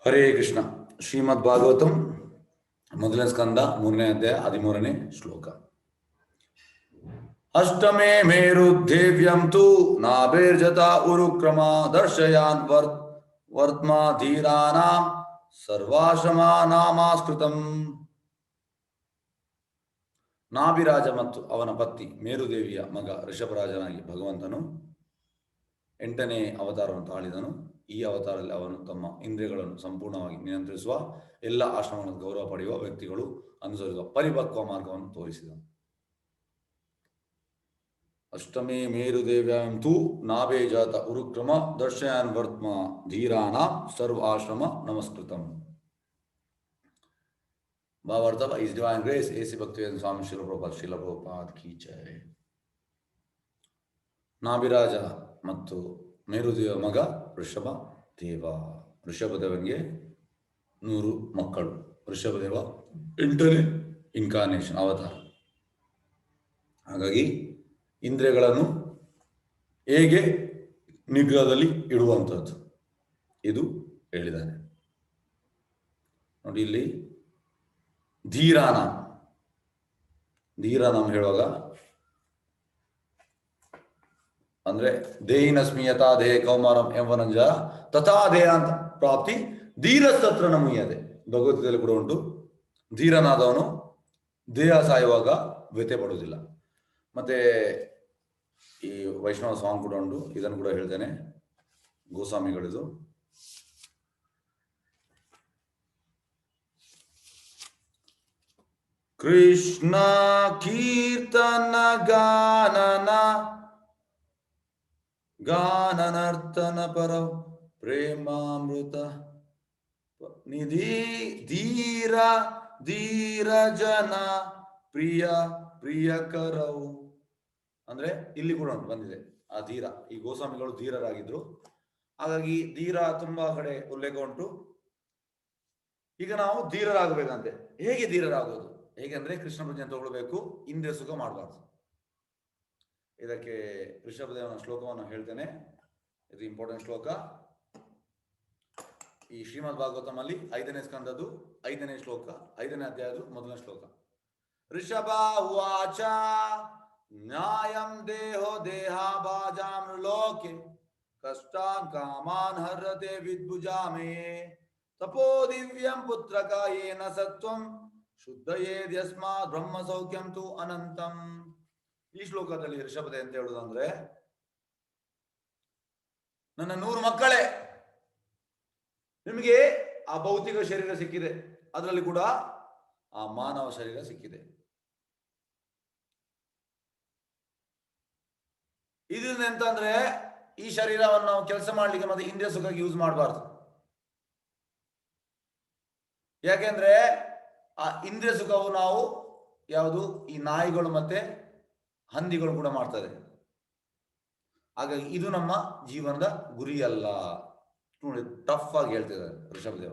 ಹರೇ ಕೃಷ್ಣ. ಶ್ರೀಮದ್ ಭಾಗವತಂ ಮೊದಲನೇ ಸ್ಕಂದ 3ನೇ ಅಧ್ಯಾಯ 13ನೇ ಶ್ಲೋಕ. ಅಷ್ಟಮೇ ಮೇರುದ್ದೇವ್ಯಂ ತು ನಾಭಿರ್ಜತ ಉರುಕ್ರಮ ದರ್ಶಯಾನ್ ವರ್ತ್ಮಾ ಧೀರಾನಾಂ ಸರ್ವಾಶ್ರಮಾನಾಮಾಸ್ಕೃತಂ. ನಾಭಿರಾಜ ಮತ್ತು ಅವನ ಪತ್ನಿ ಮೇರುದೇವಿಯ ಮಗ ಋಷಭರಾಜನಾಗಿ ಭಗವಂತನು 8ನೇ ಅವತಾರವನ್ನು ತಾಳಿದನು. ಈ ಅವತಾರದಲ್ಲಿ ಅವನು ತಮ್ಮ ಇಂದ್ರಿಯಗಳನ್ನು ಸಂಪೂರ್ಣವಾಗಿ ನಿಯಂತ್ರಿಸುವ, ಎಲ್ಲ ಆಶ್ರಮಗಳನ್ನು ಗೌರವ ಪಡೆಯುವ ವ್ಯಕ್ತಿಗಳು ಅನುಸರಿಸುವ ಪರಿಪಕ್ವ ಮಾರ್ಗವನ್ನು ತೋರಿಸಿದನು. ಅಷ್ಟಮೇ ಮೇರುದೇವ್ಯಾಂ ತು ನಾಭೇ ಜಾತ ಉರುಕ್ರಮ ದರ್ಶಯಾನ್ ವರ್ತ್ಮ ಧೀರಾನಾಂ ಸರ್ವ ಆಶ್ರಮ ನಮಸ್ಕೃತಂ. ಭಾವಾರ್ಥ: His Divine Grace A.C. Bhaktivedanta Swami Srila Prabhupada ಕಿ ಜೈ. ನಾಭಿರಾಜ ಮತ್ತು ಮೇರುದೇವ ಮಗ ಋಷಭ ದೇವ. ಋಷಭದೇವನಿಗೆ 100 ಮಕ್ಕಳು. ಋಷಭದೇವ 8ನೇ ಇನ್ಕಾರ್ನೇಷನ್ ಅವತಾರ. ಹಾಗಾಗಿ ಇಂದ್ರಿಯಗಳನ್ನು ಹೇಗೆ ನಿಗ್ರಹದಲ್ಲಿ ಇಡುವಂಥದ್ದು ಇದು ಹೇಳಿದ್ದಾನೆ ನೋಡಿ. ಇಲ್ಲಿ ಧೀರಾನಾಮ್ ಹೇಳುವಾಗ ಅಂದ್ರೆ ದೇಹಿನಸ್ಮಿ ಯಥಾ ದೇಹ ಕೌಮಾರಂ ಎಂಬನಂಜ ತಥಾ ದೇಹ ಅಂತ ಪ್ರಾಪ್ತಿ ಧೀರಸ್ತತ್ರ ನಮುಯ್ಯದೆ. ಭಗವದ್ಗೀತೆಯಲ್ಲಿ ಕೂಡ ಉಂಟು. ಧೀರನಾದವನು ದೇಹ ಸಾಯುವಾಗ ವ್ಯಥೆ ಪಡುವುದಿಲ್ಲ. ಮತ್ತೆ ಈ ವೈಷ್ಣವ ಸಾಂಗ್ ಕೂಡ ಉಂಟು, ಇದನ್ನು ಕೂಡ ಹೇಳ್ತೇನೆ, ಗೋಸ್ವಾಮಿಗಳಿದು. ಕೃಷ್ಣ ಕೀರ್ತನ ಗಾನನರ್ತನ ಪರ ಪ್ರೇಮಾಮೃತ ನಿಧಿ ಧೀರ ಧೀರ ಜನ ಪ್ರಿಯ ಪ್ರಿಯಕರವು. ಅಂದ್ರೆ ಇಲ್ಲಿ ಕೂಡ ಬಂದಿದೆ ಆ ಧೀರ. ಈ ಗೋಸ್ವಾಮಿಗಳು ಧೀರರಾಗಿದ್ರು, ಹಾಗಾಗಿ ಧೀರ ತುಂಬಾ ಕಡೆ ಉಲ್ಲೇಖ ಉಂಟು. ಈಗ ನಾವು ಧೀರರಾಗಬೇಕಂತೆ. ಹೇಗೆ ಧೀರರಾಗೋದು? ಹೇಗೆಂದ್ರೆ ಕೃಷ್ಣ ಪ್ರಜ್ಞೆ ತಗೊಳ್ಬೇಕು, ಇಂದ್ರಿಯ ಸುಖ ಮಾಡಬಾರ್ದು. ಇದಕ್ಕೆ ಋಷಭದೇವನ ಶ್ಲೋಕವನ್ನು ಹೇಳ್ತೇನೆ. ಇದು ಇಂಪಾರ್ಟೆಂಟ್ ಶ್ಲೋಕ. ಈ ಶ್ರೀಮದ್ ಭಾಗವತಮಲ್ಲಿ 5ನೇ ಸ್ಕಂದದ್ದು 5ನೇ ಶ್ಲೋಕ, 5ನೇ ಅಧ್ಯಾಯದ 1ನೇ ಶ್ಲೋಕ. ಋಷಭ ಉವಾಚ ನ್ಯಾಯಂ ದೇಹೋ ದೇಹಾಭಾಜಾಂ ಲೋಕೆ ಕಷ್ಟಾನ್ ಕಾಮಾನ್ ಹರತೆ ವಿದ್ಭುಜಾಮೇ ತಪೋ ದಿವ್ಯಂ ಪುತ್ರಕ ಯೇನ ಸತ್ವಂ ಶುದ್ಧಯೇದ್ಯಸ್ಮಾತ್ ಬ್ರಹ್ಮ ಸೌಖ್ಯಂ ತು ಅನಂತಂ. ಈ ಶ್ಲೋಕದಲ್ಲಿ ಋಷಭದೆ ಅಂತ ಹೇಳುವುದಂದ್ರೆ, ನನ್ನ 100 ಮಕ್ಕಳೇ, ನಿಮಗೆ ಆ ಭೌತಿಕ ಶರೀರ ಸಿಕ್ಕಿದೆ, ಅದರಲ್ಲಿ ಕೂಡ ಆ ಮಾನವ ಶರೀರ ಸಿಕ್ಕಿದೆ. ಇದರಿಂದ ಎಂತಂದ್ರೆ ಈ ಶರೀರವನ್ನು ನಾವು ಕೆಲಸ ಮಾಡ್ಲಿಕ್ಕೆ ಮತ್ತೆ ಇಂದ್ರಿಯ ಸುಖಕ್ಕೆ ಯೂಸ್ ಮಾಡಬಾರ್ದು. ಯಾಕೆಂದ್ರೆ ಆ ಇಂದ್ರಿಯ ಸುಖವು ನಾವು ಯಾವುದು ಈ ನಾಯಿಗಳು ಮತ್ತೆ ಹಂದಿಗಳು ಕೂಡ ಮಾಡ್ತದೆ. ಹಾಗಾಗಿ ಇದು ನಮ್ಮ ಜೀವನದ ಗುರಿ ಅಲ್ಲ. ನೋಡಿ, ಟಫ್ ಆಗಿ ಹೇಳ್ತಿದ್ದಾರೆ ಋಷಭದೇವ.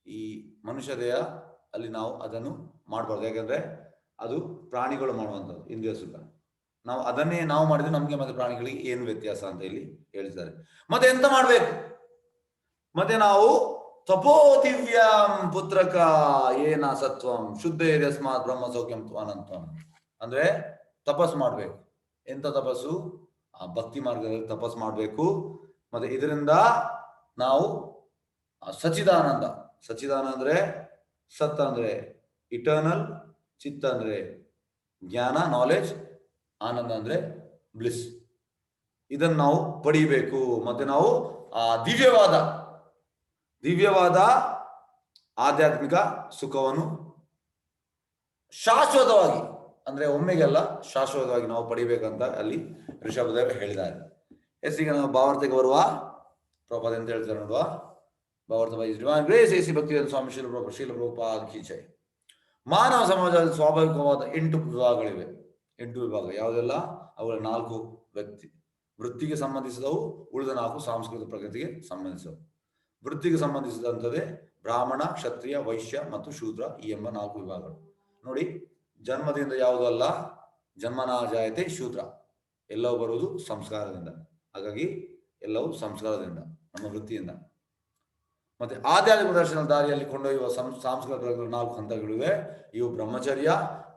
ಈ ಮನುಷ್ಯ ದೇಹ ಅಲ್ಲಿ ನಾವು ಅದನ್ನು ಮಾಡಬಾರ್ದು. ಯಾಕಂದ್ರೆ ಅದು ಪ್ರಾಣಿಗಳು ಮಾಡುವಂಥದ್ದು ಇಂದ್ರಿಯ ಸುಖ. ನಾವು ಅದನ್ನೇ ನಾವು ಮಾಡಿದ್ರೆ ನಮ್ಗೆ ಮತ್ತೆ ಪ್ರಾಣಿಗಳಿಗೆ ಏನು ವ್ಯತ್ಯಾಸ ಅಂತ ಇಲ್ಲಿ ಹೇಳ್ತಾರೆ. ಮತ್ತೆ ಎಂತ ಮಾಡ್ಬೇಕು? ಮತ್ತೆ ನಾವು ತಪೋ ದಿವ್ಯಂ ಪುತ್ರಕ ಏನ ಸತ್ವಂ ಶುದ್ಧ ಯಸ್ಮಾತ್ ಬ್ರಹ್ಮ ಸೌಖ್ಯಂ ಅನಂತಂ. ಅಂದ್ರೆ ತಪಸ್ ಮಾಡ್ಬೇಕು. ಎಂತ ತಪಸ್ಸು? ಆ ಭಕ್ತಿ ಮಾರ್ಗದಲ್ಲಿ ತಪಸ್ ಮಾಡ್ಬೇಕು. ಮತ್ತೆ ಇದರಿಂದ ನಾವು ಸಚ್ಚಿದಾನಂದ ಅಂದ್ರೆ ಸತ್ ಅಂದ್ರೆ ಇಟರ್ನಲ್, ಚಿತ್ತ ಅಂದ್ರೆ ಜ್ಞಾನ ನಾಲೆಜ್, ಆನಂದ ಅಂದ್ರೆ ಬ್ಲಿಸ್, ಇದನ್ನು ನಾವು ಪಡಿಬೇಕು. ಮತ್ತೆ ನಾವು ಆ ದಿವ್ಯವಾದ ಆಧ್ಯಾತ್ಮಿಕ ಸುಖವನ್ನು ಶಾಶ್ವತವಾಗಿ, ಅಂದ್ರೆ ಒಮ್ಮೆಗೆಲ್ಲ ಶಾಶ್ವತವಾಗಿ ನಾವು ಪಡಿಬೇಕಂತ ಅಲ್ಲಿ ಋಷಭದೇವ ಹೇಳಿದ್ದಾರೆ. ಈಗ ನಾವು ಭಾವಾರ್ಥಕ್ಕೆ ಬರುವ. ಪ್ರಭಾದ ಅಂತ ಹೇಳ್ತಾರೆ ನೋಡುವ. ಭಾವಾರ್ಥ: His Divine Grace A.C. Bhaktivedanta Swami Srila Prabhupada ಕಿ ಜೈ. ಮಾನವ ಸಮಾಜದ ಸ್ವಾಭಾವಿಕವಾದ 8 ವಿಭಾಗಗಳಿವೆ. 8 ವಿಭಾಗ ಯಾವುದೆಲ್ಲ? ಅವುಗಳ 4 ವೃತ್ತಿಗೆ ಸಂಬಂಧಿಸಿದವು, ಉಳಿದ 4 ಸಾಂಸ್ಕೃತಿಕ ಪ್ರಗತಿಗೆ ಸಂಬಂಧಿಸಿದವು. ವೃತ್ತಿಗೆ ಸಂಬಂಧಿಸಿದಂಥದ್ದೇ ಬ್ರಾಹ್ಮಣ, ಕ್ಷತ್ರಿಯ, ವೈಶ್ಯ ಮತ್ತು ಶೂದ್ರ, ಈ ಎಂಬ 4 ವಿಭಾಗಗಳು. ನೋಡಿ, ಜನ್ಮದಿಂದ ಯಾವುದೂ ಅಲ್ಲ. ಜನ್ಮನಾ ಜಾಯತೆ ಶೂದ್ರ. ಎಲ್ಲವೂ ಬರುವುದು ಸಂಸ್ಕಾರದಿಂದ. ಹಾಗಾಗಿ ಎಲ್ಲವೂ ಸಂಸ್ಕಾರದಿಂದ, ನಮ್ಮ ವೃತ್ತಿಯಿಂದ. ಮತ್ತೆ ಆಧ್ಯಾತ್ಮಿಕ ದರ್ಶನದ ದಾರಿಯಲ್ಲಿ ಕೊಂಡೊಯ್ಯುವ ಸಾಂಸ್ಕೃತಿಕ 4 ಹಂತಗಳಿವೆ. ಇವು ಬ್ರಹ್ಮಚರ್ಯ,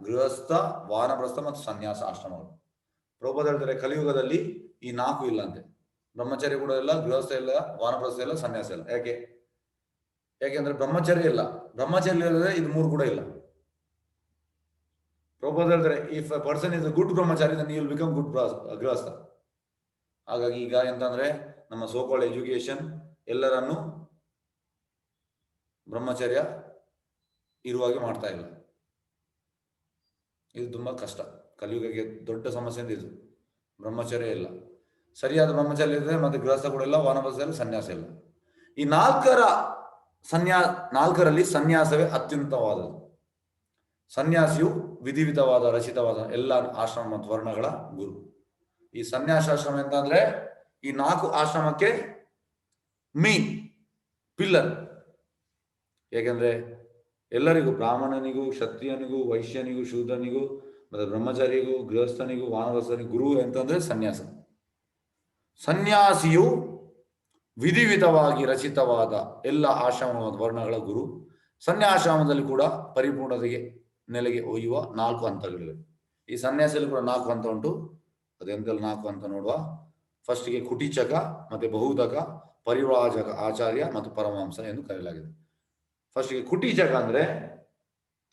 ಗೃಹಸ್ಥ, ವಾನಪ್ರಸ್ಥ ಮತ್ತು ಸನ್ಯಾಸ ಆಶ್ರಮಗಳು. ಪ್ರಭುಪಾದ ಹೇಳ್ತಾರೆ ಕಲಿಯುಗದಲ್ಲಿ ಈ 4 ಇಲ್ಲ ಅಂತೆ. ಬ್ರಹ್ಮಚರ್ಯ ಕೂಡ ಇಲ್ಲ, ಗೃಹಸ್ಥ ಇಲ್ಲ, ವಾನಪ್ರಸ್ಥ ಇಲ್ಲ, ಸನ್ಯಾಸ ಇಲ್ಲ. ಯಾಕೆಂದ್ರೆ ಬ್ರಹ್ಮಚರ್ಯ ಇಲ್ಲ. ಬ್ರಹ್ಮಚರ್ಯ ಇಲ್ಲದೆ ಇದು 3 ಕೂಡ ಇಲ್ಲ. ಪ್ರಭುಪಾದ ಹೇಳ್ತಾರೆ if a person is a good brahmachari then he will become good grihastha. ಹಾಗಾಗಿ ಈಗ ಎಂತಂದ್ರೆ ನಮ್ಮ ಸೋಕಾಲ್ಡ್ ಎಜುಕೇಶನ್ ಎಲ್ಲರನ್ನು ಬ್ರಹ್ಮಚರ್ಯ ಇರುವಾಗೆ ಮಾಡ್ತಾ ಇಲ್ಲ. ಇದು ತುಂಬಾ ಕಷ್ಟ. ಕಲಿಯುಗಕ್ಕೆ ದೊಡ್ಡ ಸಮಸ್ಯೆ ಇದು. ಬ್ರಹ್ಮಚರ್ಯ ಇಲ್ಲ, ಸರಿಯಾದ ಬ್ರಹ್ಮಚರ್ಯ ಇದೆ, ಮತ್ತೆ ಗೃಹಸ್ಥ ಕೂಡ ಇಲ್ಲ, ವಾನಪ್ರಸ್ಥ ಇಲ್ಲ, ಸನ್ಯಾಸ ಇಲ್ಲ. ಈ 4ರಲ್ಲಿ ಸನ್ಯಾಸವೇ ಅತ್ಯುನ್ನತವಾದದ್ದು. ಸನ್ಯಾಸಿಯು ವಿಧಿವಿಧವಾದ ರಚಿತವಾದ ಎಲ್ಲ ಆಶ್ರಮ ಮತ್ತು ವರ್ಣಗಳ ಗುರು. ಈ ಸನ್ಯಾಸಾಶ್ರಮ ಅಂತಂದ್ರೆ ಈ 4 ಆಶ್ರಮಕ್ಕೆ ಮೀನ್ ಪಿಲ್ಲರ್. ಯಾಕೆಂದ್ರೆ ಎಲ್ಲರಿಗೂ, ಬ್ರಾಹ್ಮಣನಿಗೂ, ಕ್ಷತ್ರಿಯನಿಗೂ, ವೈಶ್ಯನಿಗೂ, ಶೂದ್ರನಿಗೂ, ಮತ್ತೆ ಬ್ರಹ್ಮಚಾರಿಗೂ, ಗೃಹಸ್ಥನಿಗೂ, ವಾನಪ್ರಸ್ಥನಿಗೂ ಗುರು ಅಂತಂದ್ರೆ ಸನ್ಯಾಸ. ಸನ್ಯಾಸಿಯು ವಿಧಿವಿಧವಾಗಿ ರಚಿತವಾದ ಎಲ್ಲ ಆಶ್ರಮ ಮತ್ತು ವರ್ಣಗಳ ಗುರು. ಸನ್ಯಾಸಾಶ್ರಮದಲ್ಲಿ ಕೂಡ ಪರಿಪೂರ್ಣತೆಗೆ ನೆಲೆಗೆ ಒಯ್ಯುವ 4 ಹಂತಗಳಿವೆ. ಈ ಸನ್ಯಾಸದಲ್ಲಿ ಕೂಡ 4 ಹಂತ ಉಂಟು. ಅದೆಂತಲ್ಲಿ 4 ಹಂತ ನೋಡುವ. ಫಸ್ಟ್ಗೆ ಕುಟಿಚಕ, ಮತ್ತೆ ಬಹುದಕ, ಪರಿವ್ರಾಜಕ, ಆಚಾರ್ಯ ಮತ್ತು ಪರಮಹಂಸ ಎಂದು ಕರೆಯಲಾಗಿದೆ. ಫಸ್ಟ್ಗೆ ಕುಟಿಚಕ ಅಂದ್ರೆ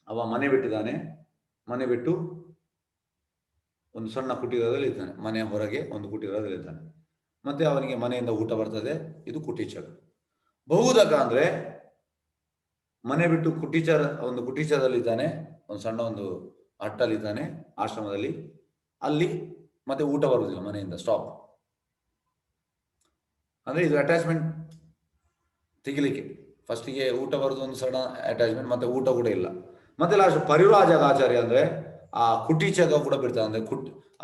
ಅವ ಮನೆ ಬಿಟ್ಟಿದ್ದಾನೆ, ಮನೆ ಬಿಟ್ಟು ಒಂದು ಸಣ್ಣ ಕುಟೀರದಲ್ಲಿ ಇದ್ದಾನೆ, ಮನೆಯ ಹೊರಗೆ ಒಂದು ಕುಟೀರದಲ್ಲಿ ಇದ್ದಾನೆ, ಮತ್ತೆ ಅವನಿಗೆ ಮನೆಯಿಂದ ಊಟ ಬರ್ತದೆ. ಇದು ಕುಟಿಚಕ. ಬಹುದಕ ಅಂದ್ರೆ ಮನೆ ಬಿಟ್ಟು ಒಂದು ಕುಟೀಚರದಲ್ಲಿದ್ದಾನೆ, ಒಂದು ಸಣ್ಣ ಒಂದು ಹಟ್ಟಲ್ಲಿದ್ದಾನೆ, ಆಶ್ರಮದಲ್ಲಿ. ಅಲ್ಲಿ ಮತ್ತೆ ಊಟ ಬರುವುದಿಲ್ಲ ಮನೆಯಿಂದ, ಸ್ಟಾಪ್. ಅಂದ್ರೆ ಇದು ಅಟ್ಯಾಚ್ಮೆಂಟ್ ತೆಗಿಲಿಕ್ಕೆ. ಫಸ್ಟಿಗೆ ಊಟ ಬರೋದು ಒಂದು ಸಣ್ಣ ಅಟ್ಯಾಚ್ಮೆಂಟ್, ಮತ್ತೆ ಊಟ ಕೂಡ ಇಲ್ಲ. ಮತ್ತೆ ಲಾಸ್ಟ್ ಪರಿವ್ರಾಜಕ ಆಚಾರ್ಯ ಅಂದ್ರೆ ಆ ಕುಟೀಚಕ ಕೂಡ ಬಿಡ್ತಾನೆ, ಅಂದ್ರೆ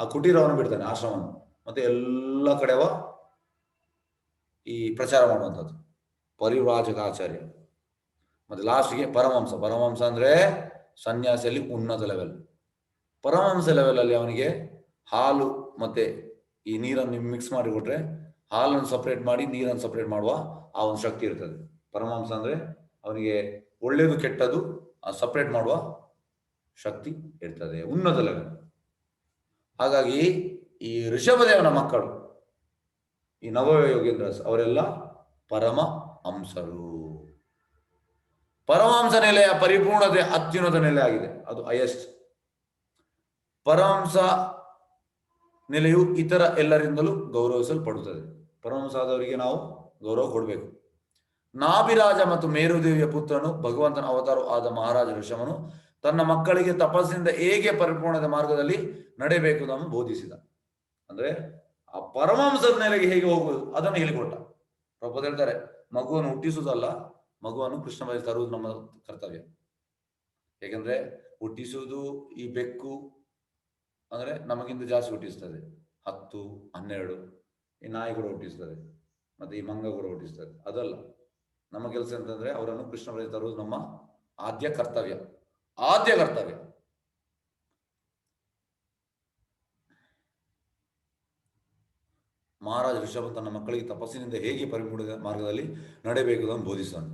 ಆ ಕುಟೀರವನ್ನು ಬಿಡ್ತಾನೆ, ಆಶ್ರಮವನ್ನು, ಮತ್ತೆ ಎಲ್ಲ ಕಡೆವ ಈ ಪ್ರಚಾರ ಮಾಡುವಂಥದ್ದು ಪರಿವ್ರಾಜಕ ಆಚಾರ್ಯ. ಮತ್ತೆ ಲಾಸ್ಟ್ಗೆ ಪರಮಹಂಸ. ಪರಮಹಂಸ ಅಂದ್ರೆ ಸನ್ಯಾಸಿಯಲ್ಲಿ ಉನ್ನತ ಲೆವೆಲ್. ಪರಮಹಂಸ ಲೆವೆಲ್ ಅಲ್ಲಿ ಅವನಿಗೆ ಹಾಲು ಮತ್ತೆ ಈ ನೀರನ್ನು ಮಿಕ್ಸ್ ಮಾಡಿ ಕೊಟ್ರೆ ಹಾಲನ್ನು ಸಪರೇಟ್ ಮಾಡಿ ನೀರನ್ನು ಸಪರೇಟ್ ಮಾಡುವ ಆ ಒಂದು ಶಕ್ತಿ ಇರ್ತದೆ. ಪರಮಹಂಸ ಅಂದ್ರೆ ಅವನಿಗೆ ಒಳ್ಳೇದು ಕೆಟ್ಟದ್ದು ಸಪರೇಟ್ ಮಾಡುವ ಶಕ್ತಿ ಇರ್ತದೆ, ಉನ್ನತ ಲೆವೆಲ್. ಹಾಗಾಗಿ ಈ ಋಷಭದೇವನ ಮಕ್ಕಳು, ಈ ನವಯೋಗೇಂದ್ರಸ್, ಅವರೆಲ್ಲ ಪರಮ ಹಂಸರು. ಪರಮಹಂಸ ನೆಲೆಯ ಪರಿಪೂರ್ಣತೆ ಅತ್ಯುನ್ನತ ನೆಲೆ ಆಗಿದೆ, ಅದು ಹೈಯೆಸ್ಟ್. ಪರಮಹಂಸ ನೆಲೆಯು ಇತರ ಎಲ್ಲರಿಂದಲೂ ಗೌರವಿಸಲ್ಪಡುತ್ತದೆ. ಪರಮಹಂಸ ಆದವರಿಗೆ ನಾವು ಗೌರವ ಕೊಡಬೇಕು. ನಾಭಿರಾಜ ಮತ್ತು ಮೇರುದೇವಿಯ ಪುತ್ರನು, ಭಗವಂತನ ಅವತಾರ ಆದ ಮಹಾರಾಜ ಋಷಭನು ತನ್ನ ಮಕ್ಕಳಿಗೆ ತಪಸ್ಸಿನಿಂದ ಹೇಗೆ ಪರಿಪೂರ್ಣದ ಮಾರ್ಗದಲ್ಲಿ ನಡೆಯಬೇಕುದನ್ನು ಬೋಧಿಸಿದ. ಅಂದ್ರೆ ಆ ಪರಮಹಂಸದ ನೆಲೆಗೆ ಹೇಗೆ ಹೋಗುವುದು ಅದನ್ನು ಹೇಳಿಕೊಟ್ಟ. ಪ್ರಭುಪಾದ ಹೇಳ್ತಾರೆ ಮಗುವನ್ನು ಹುಟ್ಟಿಸುವುದಲ್ಲ, ಮಗುವನ್ನು ಕೃಷ್ಣ ಬಳಿ ತರುವುದು ನಮ್ಮ ಕರ್ತವ್ಯ. ಯಾಕೆಂದ್ರೆ ಹುಟ್ಟಿಸುವುದು ಈ ಬೆಕ್ಕು ಅಂದ್ರೆ ನಮಗಿಂತ ಜಾಸ್ತಿ ಹುಟ್ಟಿಸ್ತದೆ, 10, 12. ಈ ನಾಯಿ ಕೂಡ ಹುಟ್ಟಿಸ್ತದೆ, ಮತ್ತೆ ಈ ಮಂಗ ಕೂಡ ಹುಟ್ಟಿಸ್ತದೆ. ಅದಲ್ಲ ನಮ್ಮ ಕೆಲಸ ಅಂತಂದ್ರೆ ಅವರನ್ನು ಕೃಷ್ಣ ಬಳಿ ತರುವುದು ನಮ್ಮ ಆದ್ಯ ಕರ್ತವ್ಯ. ಮಹಾರಾಜ ಋಷಭ ತನ್ನ ಮಕ್ಕಳಿಗೆ ತಪಸ್ಸಿನಿಂದ ಹೇಗೆ ಪರಿಪೂರ್ಣ ಮಾರ್ಗದಲ್ಲಿ ನಡೆಯಬೇಕುದನ್ನು ಬೋಧಿಸಿದನು.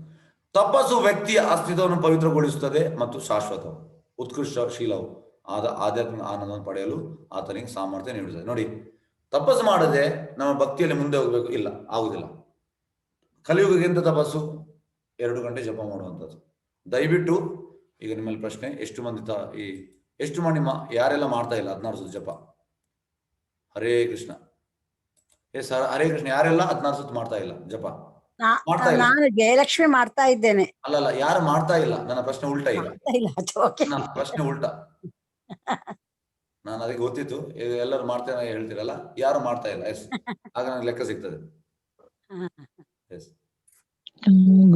ತಪಸ್ಸು ವ್ಯಕ್ತಿಯ ಅಸ್ತಿತ್ವವನ್ನು ಪವಿತ್ರಗೊಳಿಸುತ್ತದೆ ಮತ್ತು ಶಾಶ್ವತ ಉತ್ಕೃಷ್ಟ ಶೀಲವು ಆದ ಆಧ್ಯಾತ್ಮಿಕ ಆನಂದವನ್ನು ಪಡೆಯಲು ಆತನಿಗೆ ಸಾಮರ್ಥ್ಯ ನೀಡುತ್ತದೆ. ನೋಡಿ, ತಪಸ್ಸು ಮಾಡದೆ ನಮ್ಮ ಭಕ್ತಿಯಲ್ಲಿ ಮುಂದೆ ಹೋಗ್ಬೇಕು ಇಲ್ಲ, ಆಗುದಿಲ್ಲ. ಕಲಿಯುಗಕ್ಕಿಂತ ತಪಸ್ಸು 2 ಗಂಟೆ ಜಪ ಮಾಡುವಂಥದ್ದು. ದಯವಿಟ್ಟು ಈಗ ನಿಮ್ಮಲ್ಲಿ ಪ್ರಶ್ನೆ, ಎಷ್ಟು ಮಂದಿ ಯಾರೆಲ್ಲ ಮಾಡ್ತಾ ಇಲ್ಲ 16 ಸುತ್ತು ಜಪ? ಹರೇ ಕೃಷ್ಣ. ಹರೇ ಕೃಷ್ಣ. ಯಾರೆಲ್ಲ 16 ಸುತ್ತು ಮಾಡ್ತಾ ಇಲ್ಲ ಜಪ? ಮಾಡ್ತಾ ಇಲ್ಲ. ನಾನು ಜಯಲಕ್ಷ್ಮಿ ಮಾಡ್ತಾ ಇದ್ದೇನೆ. ಅಲ್ಲಲ್ಲ, ಯಾರು ಮಾಡ್ತಾ ಇಲ್ಲ? ನನ್ನ ಪ್ರಶ್ನೆ ಉಲ್ಟಾ. ಈಗ ನನ್ನ ಪ್ರಶ್ನೆ ಉಲ್ಟಾ. ನಾನು ಅದಕ್ಕೆ ಗೊತ್ತಿತ್ತು ಎಲ್ಲರೂ ಮಾಡ್ತೇನೆ ಹೇಳ್ತೀರಲ್ಲ, ಯಾರು ಮಾಡ್ತಾ ಇಲ್ಲ. ಎಸ್, ಆಗ ನನಗೆ ಲೆಕ್ಕ ಸಿಗ್ತದೆ. ಎಸ್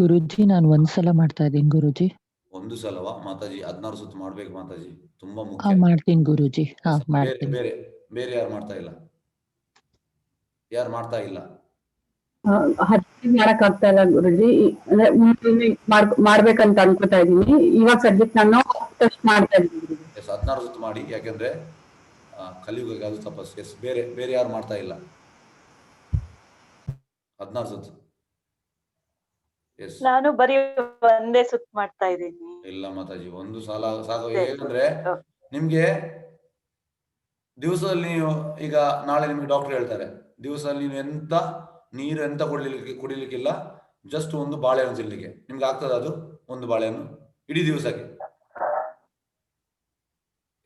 ಗುರುಜಿ, ನಾನು ಒಂದ್ಸಲ ಮಾಡ್ತಾ ಇದ್ದೀನಿ ಗುರುಜಿ. ಒಂದು ಸಲವಾ ಮಾತಾಜಿ? 16 ಸುತ್ತು ಮಾಡ್ಬೇಕು ಮಾತಾಜಿ, ತುಂಬಾ ಮುಖ್ಯ. ಮಾಡ್ತೀನಿ ಗುರುಜಿ. ಮಾಡ್ತೀನಿ. ಬೇರೆ ಯಾರು ಮಾಡ್ತಾ ಇಲ್ಲ? ಯಾರು ಮಾಡ್ತಾ ಇಲ್ಲ? ಮಾಡಕ್ ಆಗ್ತಾ ಇಲ್ಲ ಗುರುಜಿ. ಅಂದ್ರೆ ಮಾಡ್ಬೇಕಂತ ಅನ್ಕೋತಾ ಇದೀನಿ. ಇವಾಗ ಸದ್ಯಕ್ಕೆ ನಾನು ಮಾಡ್ತಾ ಇದ್ದೀನಿ. 16 ಸುತ್ತು ಮಾಡಿ, ಯಾಕೆಂದ್ರೆ ಕಲಿಯುಗಕ್ಕೆ ಅದು ತಪಸ್ಸು. ಎಸ್, ಬೇರೆ ಯಾರು ಮಾಡ್ತಾ ಇಲ್ಲ 16 ಸುತ್ತು? ಎಸ್. ನಾನು ಬರೀ ಒಂದೇ ಸುತ್ತು ಮಾಡ್ತಾ ಇದ್ದೀನಿ. ಇಲ್ಲ ಮಾತಾಜಿ, ಒಂದು ಸಲ ಸಾಕು. ಹೇಗಂದ್ರೆ ನಿಮ್ಗೆ ದಿವಸದಲ್ಲಿ ನೀವು ಈಗ ನಾಳೆ ನಿಮ್ಗೆ ಡಾಕ್ಟರ್ ಹೇಳ್ತಾರೆ ದಿವಸದಲ್ಲಿ ನೀವು ಎಂತ ನೀರು ಎಂತ ಕುಡಿಲಿಕ್ಕಿಲ್ಲ, ಜಸ್ಟ್ ಒಂದು ಬಾಳೆಹಣ್ಣು ತಿನ್ಲಿಕ್ಕೆ. ನಿಮ್ಗೆ ಆಗ್ತದ ಅದು ಒಂದು ಬಾಳೆಹಣ್ಣು ಇಡೀ ದಿವಸಕ್ಕೆ?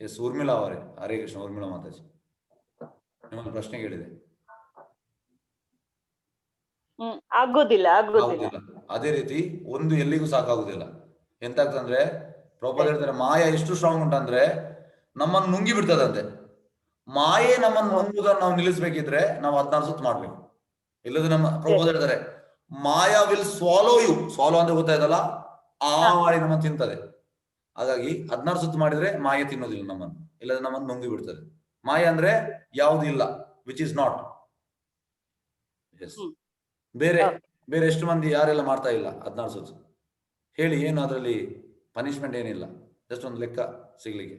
ಎಸ್, ಊರ್ಮಿಳಾ ಅವರೇ, ಹರೇ ಕೃಷ್ಣ. ಊರ್ಮಿಳಾ ಮಾತಾಜಿ, ನಿಮ್ಮನ್ನು ಪ್ರಶ್ನೆ ಕೇಳಿದೆ. ಆಗುದಿಲ್ಲ. ಅದೇ ರೀತಿ ಒಂದು ಎಲ್ಲಿಗೂ ಸಾಕಾಗುದಿಲ್ಲ. ಎಂತ ಆಗ್ತದಂದ್ರೆ ಪ್ರಭುಪಾದ ಹೇಳ್ತಾರೆ, ಮಾಯ ಎಷ್ಟು ಸ್ಟ್ರಾಂಗ್ ಉಂಟಂದ್ರೆ ನಮ್ಮನ್ನು ನುಂಗಿ ಬಿಡ್ತದಂತೆ. ಮಾಯೆ ನಮ್ಮನ್ನು ನುಂಗುವುದನ್ನು ನಾವು ನಿಲ್ಲಿಸ್ಬೇಕಿದ್ರೆ ನಾವು 16 ಸುತ್ತು ಮಾಡ್ಬೇಕು. ಇಲ್ಲದ ನಮ್ಮ ಪ್ರಭುಪಾದ ಹೇಳ್ತಾರೆ, ಮಾಯಾ ವಿಲ್ ಸ್ವಾಲೋ ಯು. ಸ್ವಾಲೋ ಅಂದ್ರೆ ಗೊತ್ತಾಯ್ತಲ್ಲ, ಆ ಮಾಡಿ ನಮ್ಮನ್ನು ತಿಂತದೆ. ಹಾಗಾಗಿ 16 ಸುತ್ತು ಮಾಡಿದ್ರೆ ಮಾಯೆ ತಿನ್ನೋದಿಲ್ಲ ನಮ್ಮನ್ನು, ಇಲ್ಲದ ನಮ್ಮನ್ನು ನುಂಗಿ ಬಿಡ್ತದೆ. ಮಾಯೆ ಅಂದ್ರೆ ಯಾವುದು ಇಲ್ಲ, ವಿಚ್ ಇಸ್ ನಾಟ್. ಎಸ್. ಬೇರೆ ಎಷ್ಟು ಮಂದಿ ಯಾರೆಲ್ಲ ಮಾಡ್ತಾ ಇಲ್ಲ 16 ಸುತ್ತು ಹೇಳಿ? ಏನು ಅದರಲ್ಲಿ ಪನಿಷ್ಮೆಂಟ್ ಏನಿಲ್ಲ, ಜಸ್ಟ್ ಒಂದು ಲೆಕ್ಕ ಸಿಗ್ಲಿಕ್ಕೆ.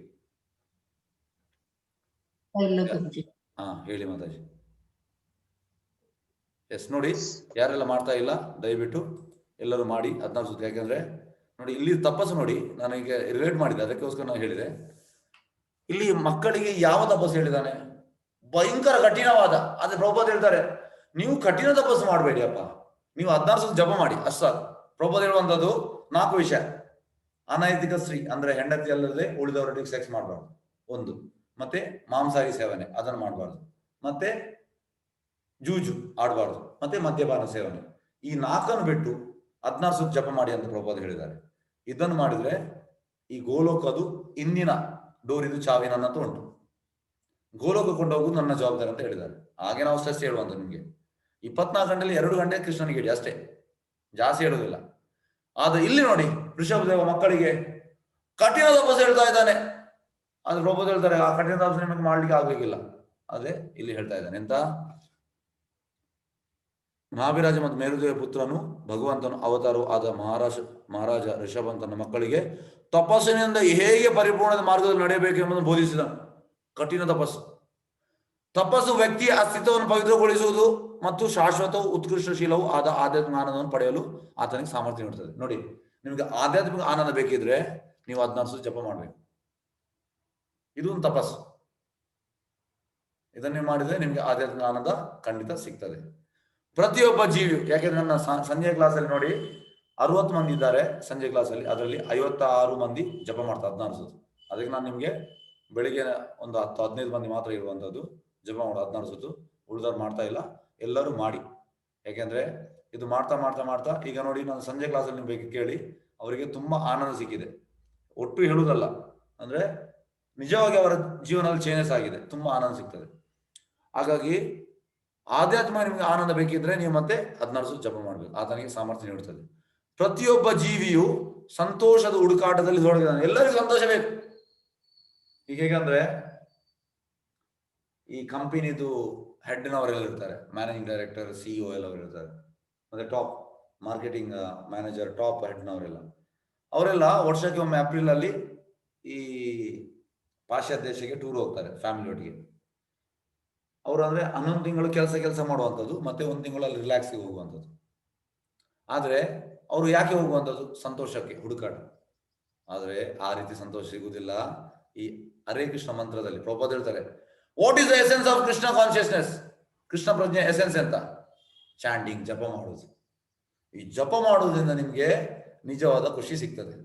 ಹಾ, ಹೇಳಿ ಮಾತಾಜಿ. ಎಸ್, ನೋಡಿ ಯಾರೆಲ್ಲ ಮಾಡ್ತಾ ಇಲ್ಲ ದಯವಿಟ್ಟು ಎಲ್ಲರೂ ಮಾಡಿ 16 ಸುತ್ತು. ಯಾಕೆಂದ್ರೆ ನೋಡಿ ಇಲ್ಲಿ ತಪಸ್ಸು ನೋಡಿ, ನಾನು ಈಗ ರಿಲೇಟ್ ಮಾಡಿದೆ, ಅದಕ್ಕೋಸ್ಕರ ನಾನು ಹೇಳಿದೆ. ಇಲ್ಲಿ ಮಕ್ಕಳಿಗೆ ಯಾವ ತಪಸ್ಸು ಹೇಳಿದಾನೆ? ಭಯಂಕರ ಕಠಿಣವಾದ. ಆದ್ರೆ ಪ್ರಭುಪಾದ ಹೇಳ್ತಾರೆ, ನೀವು ಕಠಿಣ ತಪಸ್ಸು ಮಾಡಬೇಡಿ ಅಪ್ಪ, ನೀವು 16 ಸುತ್ತು ಜಪ ಮಾಡಿ ಅಷ್ಟ. ಪ್ರಭುಪಾದ ಹೇಳುವಂತದ್ದು 4 ವಿಷಯ. ಅನೈತಿಕ ಸ್ತ್ರೀ ಅಂದ್ರೆ ಹೆಂಡತಿ ಅಲ್ಲದೆ ಉಳಿದವರೊಟ್ಟಿಗೆ ಸೆಕ್ಸ್ ಮಾಡಬಾರ್ದು ಒಂದು, ಮತ್ತೆ ಮಾಂಸಾಹಾರಿ ಸೇವನೆ ಅದನ್ನು ಮಾಡಬಾರ್ದು, ಮತ್ತೆ ಜೂಜು ಆಡಬಾರ್ದು, ಮತ್ತೆ ಮದ್ಯಪಾನ ಸೇವನೆ. ಈ 4 ಬಿಟ್ಟು 16 ಸುತ್ತು ಜಪ ಮಾಡಿ ಅಂತ ಪ್ರಭುಪಾದ ಹೇಳಿದ್ದಾರೆ. ಇದನ್ನು ಮಾಡಿದ್ರೆ ಈ ಗೋಲೋಕದು ಇಂದಿನ ಡೋರಿದು ಚಾವಿ ನನ್ನ ಹತ್ರ ಉಂಟು, ಗೋಲೋಕ ಕೊಂಡೋಗುದು ನನ್ನ ಜವಾಬ್ದಾರಿ ಅಂತ ಹೇಳಿದ್ದಾರೆ. ಹಾಗೆ ನಾವು ಸ್ಟ್ರೆಸ್ ಹೇಳುವಂತ ನಿಮ್ಗೆ 24 ಗಂಟೆಯಲ್ಲಿ 2 ಗಂಟೆ ಕೃಷ್ಣನಿಗೆ ಹೇಳಿ ಅಷ್ಟೇ, ಜಾಸ್ತಿ ಹೇಳುದಿಲ್ಲ. ಆದ್ರೆ ಇಲ್ಲಿ ನೋಡಿ ಋಷಭದೇವ ಮಕ್ಕಳಿಗೆ ಕಠಿಣ ತಪಸ್ಸು ಹೇಳ್ತಾ ಇದ್ದಾನೆ. ಆದ್ರೆ ಪ್ರಭುಪಾದ ಹೇಳ್ತಾರೆ, ಆ ಕಠಿಣ ತಪಸ್ಸು ನಿಮಗೆ ಮಾಡ್ಲಿಕ್ಕೆ ಆಗ್ಬೇಕಿಲ್ಲ. ಅದೇ ಇಲ್ಲಿ ಹೇಳ್ತಾ ಇದ್ದಾನೆ. ಎಂತ? ಮಹಾವಿರಾಜ ಮತ್ತು ಮೇರುದೇವ ಪುತ್ರನು ಭಗವಂತನು ಅವತಾರವು ಆದ ಮಹಾರಾಜ ಋಷಭ ತನ್ನ ಮಕ್ಕಳಿಗೆ ತಪಸ್ಸಿನಿಂದ ಹೇಗೆ ಪರಿಪೂರ್ಣದ ಮಾರ್ಗದಲ್ಲಿ ನಡೆಯಬೇಕು ಎಂಬುದನ್ನು ಬೋಧಿಸಿದನು. ಕಠಿಣ ತಪಸ್ಸು ವ್ಯಕ್ತಿಯ ಅಸ್ತಿತ್ವವನ್ನು ಪವಿತ್ರಗೊಳಿಸುವುದು ಮತ್ತು ಶಾಶ್ವತವು ಉತ್ಕೃಷ್ಟಶೀಲವು ಆದ ಆಧ್ಯಾತ್ಮಿಕ ಆನಂದವನ್ನು ಪಡೆಯಲು ಆತನಿಗೆ ಸಾಮರ್ಥ್ಯ ನೀಡುತ್ತದೆ. ನೋಡಿ, ನಿಮಗೆ ಆಧ್ಯಾತ್ಮಿಕ ಆನಂದ ಬೇಕಿದ್ರೆ ನೀವು 16 ಸುತ್ತು ಜಪ ಮಾಡ್ಬೇಕು. ಇದು ಒಂದು ತಪಸ್ಸು. ಇದನ್ನೇ ಮಾಡಿದ್ರೆ ನಿಮ್ಗೆ ಆಧ್ಯಾತ್ಮಿಕ ಆನಂದ ಖಂಡಿತ ಸಿಗ್ತದೆ. ಪ್ರತಿಯೊಬ್ಬ ಜೀವಿಯು, ಯಾಕೆಂದ್ರೆ ನನ್ನ ಸಂಜೆ ಕ್ಲಾಸಲ್ಲಿ ನೋಡಿ 60 ಮಂದಿ ಇದ್ದಾರೆ ಸಂಜೆ ಕ್ಲಾಸಲ್ಲಿ, ಅದರಲ್ಲಿ 56 ಮಂದಿ ಜಪ ಮಾಡ್ತಾರೆ 16 ಸುತ್ತು. ಅದಕ್ಕೆ ನಾನು ನಿಮ್ಗೆ ಬೆಳಿಗ್ಗೆ ಒಂದು 10-15 ಮಂದಿ ಮಾತ್ರ ಇರುವಂತದ್ದು ಜಪ ಮಾಡೋ 16 ಸುತ್ತು. ಉಳಿದವ್ರು ಮಾಡ್ತಾ ಇಲ್ಲ, ಎಲ್ಲರೂ ಮಾಡಿ. ಯಾಕೆಂದ್ರೆ ಇದು ಮಾಡ್ತಾ ಮಾಡ್ತಾ ಮಾಡ್ತಾ ಈಗ ನೋಡಿ, ನಾನು ಸಂಜೆ ಕ್ಲಾಸಲ್ಲಿ ನಿಮ್ಗೆ ಕೇಳಿ ಅವರಿಗೆ ತುಂಬಾ ಆನಂದ ಸಿಕ್ಕಿದೆ. ಒಟ್ಟು ಹೇಳುವುದಲ್ಲ, ಅಂದ್ರೆ ನಿಜವಾಗಿ ಅವರ ಜೀವನದಲ್ಲಿ ಚೇಂಜಸ್ ಆಗಿದೆ, ತುಂಬಾ ಆನಂದ ಸಿಗ್ತದೆ. ಹಾಗಾಗಿ ಆಧ್ಯಾತ್ಮ ನಿಮ್ಗೆ ಆನಂದ ಬೇಕಿದ್ರೆ ನೀವು ಮತ್ತೆ 16 ಸುತ್ತು ಜಪ ಮಾಡ್ಬೇಕು, ಆತನಿಗೆ ಸಾಮರ್ಥ್ಯ ನೀಡುತ್ತದೆ. ಪ್ರತಿಯೊಬ್ಬ ಜೀವಿಯು ಸಂತೋಷದ ಹುಡುಕಾಟದಲ್ಲಿ ತೊಡಗಿದ್ದಾನೆ. ಎಲ್ಲರಿಗೂ ಸಂತೋಷ ಬೇಕು. ಈಗ ಹೇಗಂದ್ರೆ ಈ ಕಂಪನಿದು ಹೆಡ್ನವರೆಲ್ಲ ಇರ್ತಾರೆ, ಮ್ಯಾನೇಜಿಂಗ್ ಡೈರೆಕ್ಟರ್, CEO ಎಲ್ಲ ಇರ್ತಾರೆ, ಮತ್ತೆ ಟಾಪ್ ಮಾರ್ಕೆಟಿಂಗ್ ಮ್ಯಾನೇಜರ್, ಟಾಪ್ ಹೆಡ್ನವರೆಲ್ಲ, ಅವರೆಲ್ಲ ವರ್ಷಕ್ಕೆ ಒಮ್ಮೆ ಏಪ್ರಿಲ್ ಅಲ್ಲಿ ಈ ಪಾಶ್ಚಾತ್ಯ ದೇಶಕ್ಕೆ ಟೂರ್ ಹೋಗ್ತಾರೆ ಫ್ಯಾಮಿಲಿ ಒಟ್ಟಿಗೆ. ಅವರು ಅಂದ್ರೆ 11 ತಿಂಗಳು ಕೆಲಸ ಮಾಡುವಂಥದ್ದು, ಮತ್ತೆ 1 ತಿಂಗಳಲ್ಲಿ ರಿಲ್ಯಾಕ್ಸ್ಗೆ ಹೋಗುವಂಥದ್ದು. ಆದ್ರೆ ಅವರು ಯಾಕೆ ಹೋಗುವಂಥದ್ದು? ಸಂತೋಷಕ್ಕೆ ಹುಡುಕಾಟ. ಆದ್ರೆ ಆ ರೀತಿ ಸಂತೋಷ ಸಿಗುವುದಿಲ್ಲ. ಈ ಹರೇ ಕೃಷ್ಣ ಮಂತ್ರದಲ್ಲಿ ಪ್ರಭುಪಾದ ಹೇಳ್ತಾರೆ, what is the essence of Krishna consciousness? Krishna ಪ್ರಜ್ಞೆ ಎಸೆನ್ಸ್ ಎಂತ? ಚಾಂಟಿಂಗ್, ಜಪ ಮಾಡುವುದು. ಈ ಜಪ ಮಾಡುವುದರಿಂದ ನಿಮ್ಗೆ ನಿಜವಾದ ಖುಷಿ ಸಿಗ್ತದೆ.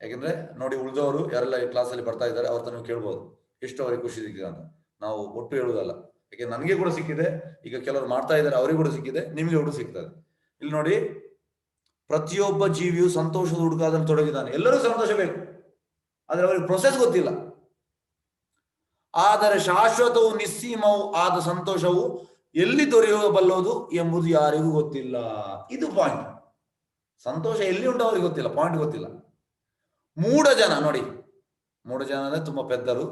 ಯಾಕೆಂದ್ರೆ ನೋಡಿ, ಉಳಿದವರು ಯಾರೆಲ್ಲ ಈ ಕ್ಲಾಸಲ್ಲಿ ಬರ್ತಾ ಇದ್ದಾರೆ ಅವ್ರ ನೀವು ಕೇಳ್ಬೋದು ಎಷ್ಟು ಅವರಿಗೆ ಖುಷಿ ಸಿಕ್ಕಿದೆ ಅಂತ. ನಾವು ಒಟ್ಟು ಹೇಳುವುದಲ್ಲ, ಯಾಕೆ ನನಗೆ ಕೂಡ ಸಿಕ್ಕಿದೆ, ಈಗ ಕೆಲವರು ಮಾಡ್ತಾ ಇದ್ದಾರೆ ಅವರಿಗೆ ಕೂಡ ಸಿಕ್ಕಿದೆ, ನಿಮ್ಗೆ ಕೂಡ ಸಿಗ್ತದೆ. ಇಲ್ಲಿ ನೋಡಿ, ಪ್ರತಿಯೊಬ್ಬ ಜೀವಿಯು ಸಂತೋಷದ ಹುಡುಕಾಟದಲ್ಲಿ ತೊಡಗಿದ್ದಾನೆ. ಎಲ್ಲರೂ ಸಂತೋಷ ಬೇಕು, ಆದ್ರೆ ಅವರಿಗೆ ಪ್ರೊಸೆಸ್ ಗೊತ್ತಿಲ್ಲ. ಆದರೆ ಶಾಶ್ವತವು ನಿಸ್ಸೀಮವು ಆದ ಸಂತೋಷವು ಎಲ್ಲಿ ದೊರೆಯಬಲ್ಲದು ಎಂಬುದು ಯಾರಿಗೂ ಗೊತ್ತಿಲ್ಲ. ಇದು ಪಾಯಿಂಟ್. ಸಂತೋಷ ಎಲ್ಲಿ ಉಂಟು ಅವರಿಗೆ ಗೊತ್ತಿಲ್ಲ, ಪಾಯಿಂಟ್ ಗೊತ್ತಿಲ್ಲ. ಮೂಢ ಜನ ನೋಡಿ, ಮೂಢ ಜನ ಅಂದ್ರೆ ತುಂಬಾ ಪೆದ್ದರು,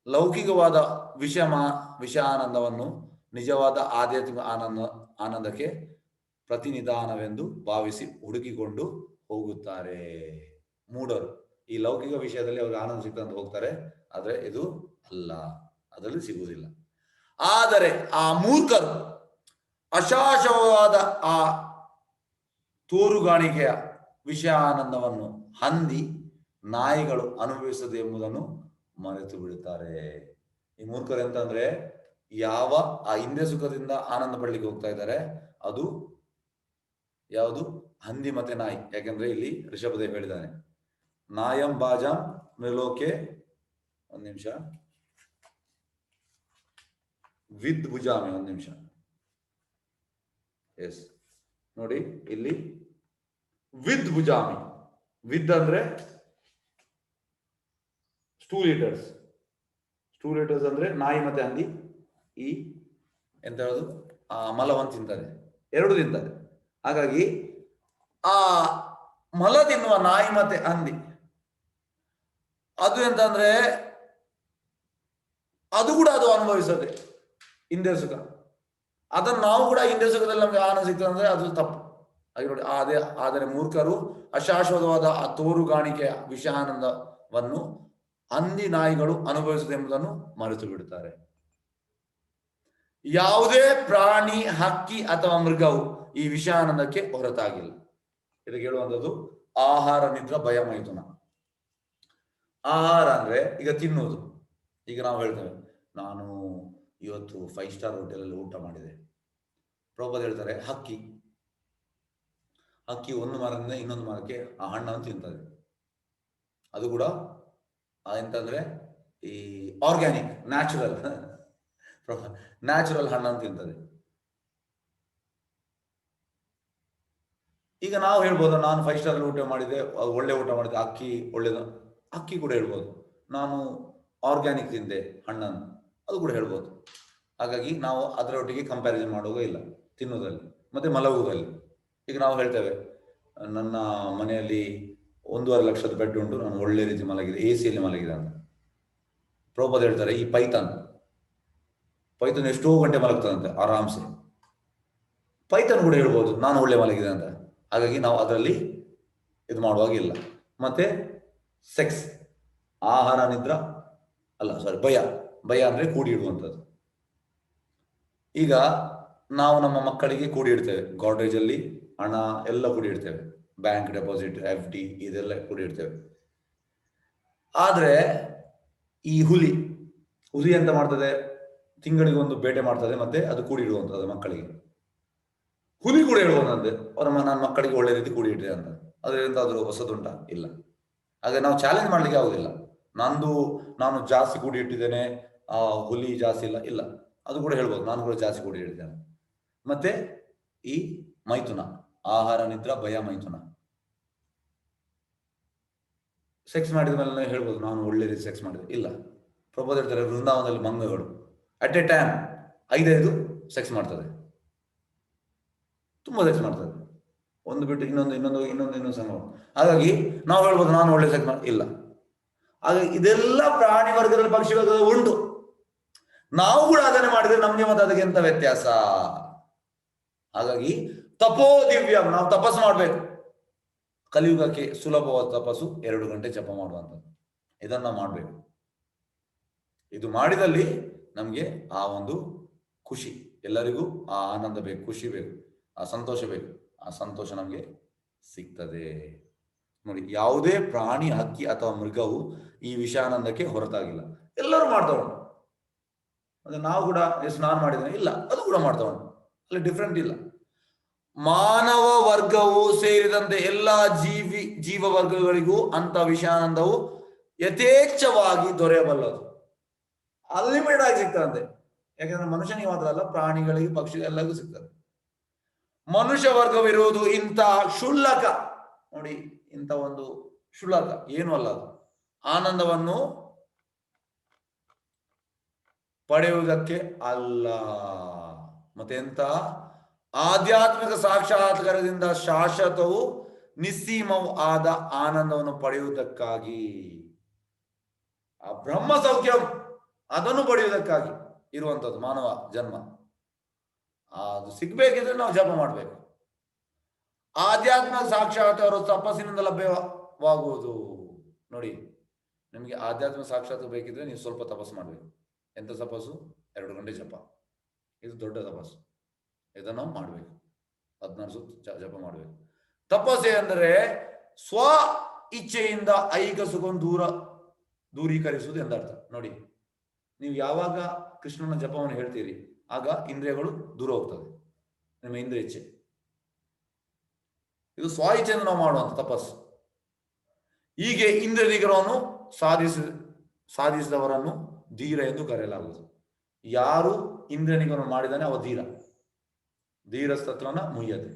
ಲೌಕಿಕವಾದ ವಿಷಯ ಆನಂದವನ್ನು ನಿಜವಾದ ಆಧ್ಯಾತ್ಮಿಕ ಆನಂದಕ್ಕೆ ಪ್ರತಿನಿಧಾನವೆಂದು ಭಾವಿಸಿ ಹುಡುಕಿಕೊಂಡು ಹೋಗುತ್ತಾರೆ. ಮೂಢರು ಈ ಲೌಕಿಕ ವಿಷಯದಲ್ಲಿ ಅವ್ರಿಗೆ ಆನಂದ ಸಿಗ್ತಂತ ಹೋಗ್ತಾರೆ, ಆದ್ರೆ ಇದು ಅಲ್ಲ, ಅದರಲ್ಲಿ ಸಿಗುವುದಿಲ್ಲ. ಆದರೆ ಆ ಮೂರ್ಖರು ಅಶಾಶ್ವತವಾದ ಆ ತೋರುಗಾಣಿಕೆಯ ವಿಷಯಾನಂದವನ್ನು ಹಂದಿ ನಾಯಿಗಳು ಅನುಭವಿಸದು ಎಂಬುದನ್ನು ಮರೆತು ಬಿಡುತ್ತಾರೆ. ಈ ಮೂರ್ಖರು ಎಂತಂದ್ರೆ ಯಾವ ಆ ಇಂದ್ರಿಯ ಸುಖದಿಂದ ಆನಂದ ಪಡ್ಲಿಕ್ಕೆ ಹೋಗ್ತಾ ಇದ್ದಾರೆ ಅದು ಯಾವುದು? ಹಂದಿ ಮತ್ತೆ ನಾಯಿ. ಯಾಕೆಂದ್ರೆ ಇಲ್ಲಿ ಋಷಭದೇವ್ ಹೇಳಿದ್ದಾನೆ, ನಾಯಂ ಬಾಜಾಂ ತ್ರಿಲೋಕೆ, ಒಂದ್ ನಿಮಿಷ, ವಿದ್ ಭುಜಾಮಿ, ಒಂದ್ ನಿಮಿಷ, ಎಸ್ ನೋಡಿ ಇಲ್ಲಿ ವಿದ್ ಭುಜಾಮಿ. ವಿದ್ ಅಂದ್ರೆ ಸ್ಟೂಲ್ ಈಟರ್ಸ್. ಸ್ಟೂಲ್ ಈಟರ್ಸ್ ಅಂದ್ರೆ ನಾಯಿ ಮತ್ತೆ ಹಂದಿ ಈ ಎಂತ ಹೇಳೋದು ಆ ಮಲವನ್ನು ತಿಂತದೆ, ಎರಡು ತಿಂತದೆ. ಹಾಗಾಗಿ ಆ ಮಲ ತಿನ್ನುವ ನಾಯಿ ಮತ್ತೆ ಹಂದಿ ಅದು ಎಂತಂದ್ರೆ ಅದು ಕೂಡ ಅದು ಅನುಭವಿಸದೆ ಇಂದ್ರಿಯ ಸುಖ. ಅದನ್ನು ನಾವು ಕೂಡ ಇಂದ್ರಿಯ ಸುಖದಲ್ಲಿ ನಮ್ಗೆ ಆನಂದ ಸಿಗ್ತದೆ ಅಂದ್ರೆ ಅದು ತಪ್ಪು. ಹಾಗೆ ನೋಡಿ ಆದರೆ ಮೂರ್ಖರು ಅಶಾಶ್ವತವಾದ ಆ ತೋರುಗಾಣಿಕೆಯ ವಿಷಯಾನಂದವನ್ನು ಹಂದಿ ನಾಯಿಗಳು ಅನುಭವಿಸುವುದೆಂಬುದನ್ನು ಮರೆತು ಬಿಡುತ್ತಾರೆ. ಯಾವುದೇ ಪ್ರಾಣಿ, ಹಕ್ಕಿ ಅಥವಾ ಮೃಗವು ಈ ವಿಷಯಾನಂದಕ್ಕೆ ಹೊರತಾಗಿಲ್ಲ. ಇದಕ್ಕೆ ಹೇಳುವಂಥದ್ದು ಆಹಾರ, ನಿದ್ರಾ, ಭಯ, ಮೈಥುನ. ಆಹಾರ ಅಂದ್ರೆ ಈಗ ತಿನ್ನುವುದು. ಈಗ ನಾವು ಹೇಳ್ತೇವೆ, ನಾನು ಇವತ್ತು 5 ಸ್ಟಾರ್ ಹೋಟೆಲಲ್ಲಿ ಊಟ ಮಾಡಿದೆ. ಪ್ರಭುಪಾದ ಹೇಳ್ತಾರೆ ಹಕ್ಕಿ ಒಂದು ಮರದಿಂದ ಇನ್ನೊಂದು ಮರಕ್ಕೆ ಆ ಹಣ್ಣನ್ನು ತಿಂತದೆ. ಅದು ಕೂಡ ಎಂತಂದ್ರೆ ಈ ಆರ್ಗ್ಯಾನಿಕ್, ನ್ಯಾಚುರಲ್ ಹಣ್ಣನ್ನು ತಿಂತದೆ. ಈಗ ನಾವು ಹೇಳ್ಬೋದು, ನಾನು 5 ಸ್ಟಾರ್ ಊಟ ಮಾಡಿದೆ, ಒಳ್ಳೆ ಊಟ ಮಾಡಿದೆ, ಅಕ್ಕಿ ಒಳ್ಳೇದು. ಅಕ್ಕಿ ಕೂಡ ಹೇಳ್ಬೋದು, ನಾನು ಆರ್ಗ್ಯಾನಿಕ್ ತಿಂದೆ ಹಣ್ಣನ್ನು, ಅದು ಕೂಡ ಹೇಳ್ಬೋದು. ಹಾಗಾಗಿ ನಾವು ಅದರೊಟ್ಟಿಗೆ ಕಂಪ್ಯಾರಿಸನ್ ಮಾಡುವಾಗ ಇಲ್ಲ ತಿನ್ನುವುದಲ್ಲಿ ಮತ್ತೆ ಮಲಗುವುದಲ್ಲಿ. ಈಗ ನಾವು ಹೇಳ್ತೇವೆ, ನನ್ನ ಮನೆಯಲ್ಲಿ 1.5 ಲಕ್ಷದ ಬೆಡ್ ಉಂಟು, ನಾನು ಒಳ್ಳೆ ರೀತಿ ಮಲಗಿದೆ, AC ಮಲಗಿದೆ ಅಂತ. ಪ್ರಭುಪಾದ ಹೇಳ್ತಾರೆ, ಈ ಪೈಥಾನ್ ಎಷ್ಟೋ ಗಂಟೆ ಮಲಗ್ತದಂತೆ ಆರಾಮ್ಸೆ. ಪೈಥಾನ್ ಕೂಡ ಹೇಳ್ಬೋದು ನಾನು ಒಳ್ಳೆ ಮಲಗಿದೆ ಅಂತ. ಹಾಗಾಗಿ ನಾವು ಅದರಲ್ಲಿ ಇದು ಮಾಡುವಾಗಿಲ್ಲ. ಮತ್ತೆ ಸೆಕ್ಸ್, ಆಹಾರ, ನಿದ್ರಾ ಭಯ ಅಂದ್ರೆ ಕೂಡಿ ಇಡುವಂಥದ್ದು. ಈಗ ನಾವು ನಮ್ಮ ಮಕ್ಕಳಿಗೆ ಕೂಡಿ ಇಡ್ತೇವೆ, ಗಾಡ್ರೇಜ್ ಅಲ್ಲಿ ಹಣ ಎಲ್ಲ ಕೂಡಿ ಇಡ್ತೇವೆ, ಬ್ಯಾಂಕ್ ಡೆಪಾಸಿಟ್, FD ಇದೆಲ್ಲ ಕೂಡಿ ಇಡ್ತೇವೆ. ಆದ್ರೆ ಈ ಹುಲಿ ಎಂತ ಮಾಡ್ತದೆ, ತಿಂಗಳಿಗೆ ಒಂದು ಬೇಟೆ ಮಾಡ್ತದೆ, ಮತ್ತೆ ಅದು ಕೂಡಿ ಇಡುವಂಥದ್ದು ಮಕ್ಕಳಿಗೆ. ಹುಲಿ ಕೂಡ ಹೇಳುವಂತೆ ನನ್ನ ಮಕ್ಕಳಿಗೆ ಒಳ್ಳೆ ರೀತಿ ಕೂಡಿ ಇಟ್ಟಿದೆ ಅಂತ. ಅದರಿಂದ ಅದ್ರ ಹೊಸದುಂಟ ಇಲ್ಲ. ಹಾಗೆ ನಾವು ಚಾಲೆಂಜ್ ಮಾಡ್ಲಿಕ್ಕೆ ಆಗುದಿಲ್ಲ, ನಾನು ಜಾಸ್ತಿ ಕೂಡಿ ಇಟ್ಟಿದ್ದೇನೆ, ಆ ಹುಲಿ ಜಾಸ್ತಿ ಇಲ್ಲ. ಅದು ಕೂಡ ಹೇಳ್ಬೋದು, ನಾನು ಕೂಡ ಜಾಸ್ತಿ ಕೂಡಿ ಇಟ್ಟಿದ್ದೇನೆ. ಮತ್ತೆ ಈ ಮೈಥುನ, ಆಹಾರ, ನಿದ್ರಾ, ಭಯ, ಮೈಥುನ. ಸೆಕ್ಸ್ ಮಾಡಿದ ಮೇಲೆ ಹೇಳ್ಬೋದು ನಾನು ಒಳ್ಳೆ ರೀತಿ ಸೆಕ್ಸ್ ಮಾಡಿದೆ, ಇಲ್ಲ. ಪ್ರಭುಪಾದ ಹೇಳ್ತಾರೆ, ವೃಂದಾವನದಲ್ಲಿ ಮಂಗಗಳು ಅಟ್ ಎ ಟೈಮ್ 5 ಸೆಕ್ಸ್ ಮಾಡ್ತದೆ, ತುಂಬಾ ಸೆಕ್ಸ್ ಮಾಡ್ತದೆ, ಒಂದು ಬಿಟ್ಟು ಇನ್ನೊಂದು ಸಂಭವ. ಹಾಗಾಗಿ ನಾವು ಹೇಳ್ಬೋದು ನಾನು ಒಳ್ಳೆ ಸೆಕ್ಸ್ ಇಲ್ಲ. ಹಾಗಾಗಿ ಇದೆಲ್ಲ ಪ್ರಾಣಿ ವರ್ಗದಲ್ಲಿ, ಪಕ್ಷಿ ವರ್ಗದಲ್ಲಿ ಉಂಟು. ನಾವು ಕೂಡ ಅದನ್ನೇ ಮಾಡಿದ್ರೆ ನಮ್ಗೆ ಮತ್ತೆ ಅದಕ್ಕೆ ಎಂತ ವ್ಯತ್ಯಾಸ? ಹಾಗಾಗಿ ತಪೋ ದಿವ್ಯಂ, ನಾವು ತಪಸ್ಸು ಮಾಡ್ಬೇಕು. ಕಲಿಯುಗಕ್ಕೆ ಸುಲಭವಾದ ತಪಸ್ಸು 2 ಗಂಟೆ ಜಪ ಮಾಡುವಂಥದ್ದು. ಇದನ್ನ ನಾವು ಮಾಡ್ಬೇಕು. ಇದು ಮಾಡಿದಲ್ಲಿ ನಮ್ಗೆ ಆ ಒಂದು ಖುಷಿ, ಎಲ್ಲರಿಗೂ ಆ ಆನಂದ ಬೇಕು, ಖುಷಿ ಬೇಕು, ಆ ಸಂತೋಷ ಬೇಕು. ಆ ಸಂತೋಷ ನಮ್ಗೆ ಸಿಗ್ತದೆ. ನೋಡಿ, ಯಾವುದೇ ಪ್ರಾಣಿ, ಹಕ್ಕಿ ಅಥವಾ ಮೃಗವು ಈ ವಿಷಯಾನಂದಕ್ಕೆ ಹೊರತಾಗಿಲ್ಲ. ಎಲ್ಲರೂ ಮಾಡ್ತಾ ಉಂಟು. ಅಂದ್ರೆ ನಾವು ಕೂಡ ನಾನು ಮಾಡಿದ್ದೇನೆ ಇಲ್ಲ, ಅದು ಕೂಡ ಮಾಡ್ತಾ ಉಂಟು, ಅಲ್ಲಿ ಡಿಫ್ರೆಂಟ್ ಇಲ್ಲ. ಮಾನವ ವರ್ಗವು ಸೇರಿದಂತೆ ಎಲ್ಲಾ ಜೀವ ವರ್ಗಗಳಿಗೂ ಅಂತ ವಿಷಯಾನಂದವು ಯಥೇಚ್ಛವಾಗಿ ದೊರೆಯಬಲ್ಲದು. ಅನ್ಲಿಮಿಟೆಡ್ ಆಗಿ ಸಿಗ್ತದಂತೆ. ಯಾಕಂದ್ರೆ ಮನುಷ್ಯನಿಗೆ ಮಾತ್ರ ಅಲ್ಲ, ಪ್ರಾಣಿಗಳಿಗೆ, ಪಕ್ಷಿಗಳಿಗೂ ಸಿಗ್ತದೆ. ಮನುಷ್ಯ ವರ್ಗವಿರುವುದು ಇಂಥ ಕ್ಷುಲ್ಲಕ, ನೋಡಿ, ಇಂಥ ಒಂದು ಕ್ಷುಲ್ಲಕ ಏನು ಅಲ್ಲ, ಅದು ಆನಂದವನ್ನು ಪಡೆಯುವುದಕ್ಕೆ ಅಲ್ಲ, ಮತ್ತೆ ಎಂತ ಆಧ್ಯಾತ್ಮಿಕ ಸಾಕ್ಷಾತ್ಕಾರದಿಂದ ಶಾಶ್ವತವು ನಿಸ್ಸೀಮವೂ ಆದ ಆನಂದವನ್ನು ಪಡೆಯುವುದಕ್ಕಾಗಿ, ಆ ಬ್ರಹ್ಮ ಸೌಖ್ಯಂ ಅದನ್ನು ಪಡೆಯುವುದಕ್ಕಾಗಿ ಇರುವಂಥದ್ದು ಮಾನವ ಜನ್ಮ. ಅದು ಸಿಗ್ಬೇಕಿದ್ರೆ ನಾವು ಜಪ ಮಾಡ್ಬೇಕು. ಆಧ್ಯಾತ್ಮಿಕ ಸಾಕ್ಷಾತ್ಕಾರ ತಪಸ್ಸಿನಿಂದ ಲಭ್ಯವಾಗುವುದು. ನೋಡಿ, ನಿಮಗೆ ಆಧ್ಯಾತ್ಮಿಕ ಸಾಕ್ಷಾತ್ ಬೇಕಿದ್ರೆ ನೀವು ಸ್ವಲ್ಪ ತಪಸ್ಸು ಮಾಡ್ಬೇಕು. ಎಂತ ತಪಸ್ಸು? 2 ಗಂಟೆ ಜಪ. ಇದು ದೊಡ್ಡ ತಪಸ್ಸು. ಇದನ್ನು ನಾವು ಮಾಡ್ಬೇಕು. 16 ಸುತ್ತು ಜಪ ಮಾಡ್ಬೇಕು. ತಪಸ್ಸೆ ಅಂದರೆ ಸ್ವ ಇಚ್ಛೆಯಿಂದ ಐಹಿಕ ಸುಖವನ್ನು ದೂರೀಕರಿಸುವುದು ಎಂದರ್ಥ. ನೋಡಿ, ನೀವು ಯಾವಾಗ ಕೃಷ್ಣನ ಜಪವನ್ನು ಹೇಳ್ತೀರಿ ಆಗ ಇಂದ್ರಿಯಗಳು ದೂರ ಹೋಗ್ತದೆ, ನಿಮ್ಮ ಇಂದ್ರಿಯ ಇಚ್ಛೆ. ಇದು ಸ್ವ ಇಚ್ಛೆಯಿಂದ ನಾವು ಮಾಡುವಂತ ತಪಸ್ಸು. ಹೀಗೆ ಇಂದ್ರಿಯ ನಿಗ್ರಹವನ್ನು ಸಾಧಿಸಿದವರನ್ನು ಧೀರ ಎಂದು ಕರೆಯಲಾಗುವುದು. ಯಾರು ಇಂದ್ರಿಯ ನಿಗ್ರಹ ಮಾಡಿದಾನೆ ಅವ ಧೀರ. ಧೀರಸ್ತತ್ವನ ಮುಯ್ಯತೆ.